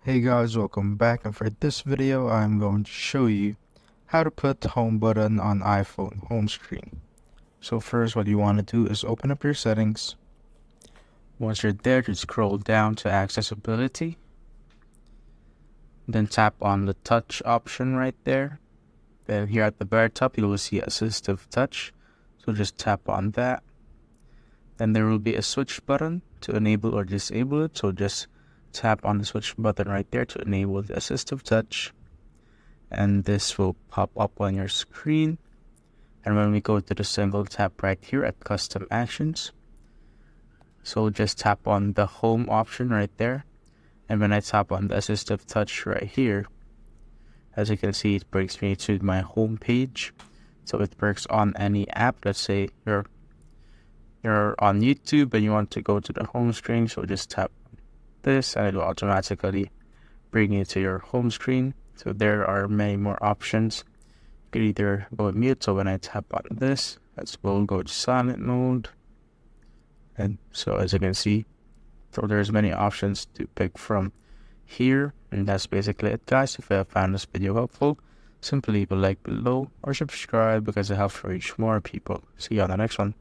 Hey guys, welcome back, and for this video I'm going to show you how to put home button on iPhone home screen. So first what you want to do is open up your settings. Once you're there, just scroll down to accessibility. Then tap on the touch option right there. Then here at the very top you will see assistive touch. So just tap on that. Then there will be a switch button to enable or disable it. So just tap on the switch button right there to enable the assistive touch, and this will pop up on your screen. And when we go to the single tap right here at custom actions, so just tap on the home option right there, and when I tap on the assistive touch right here, as you can see, it brings me to my home page. So it works on any app. Let's say you're on YouTube and you want to go to the home screen, so just tap this and it will automatically bring you to your home screen. So there are many more options. You can either go mute, so when I tap on this, it will go to silent mode. And so as you can see, so there's many options to pick from here. And that's basically it, guys. If you have found this video helpful, simply leave a like below or subscribe because it helps reach more people. See you on the next one.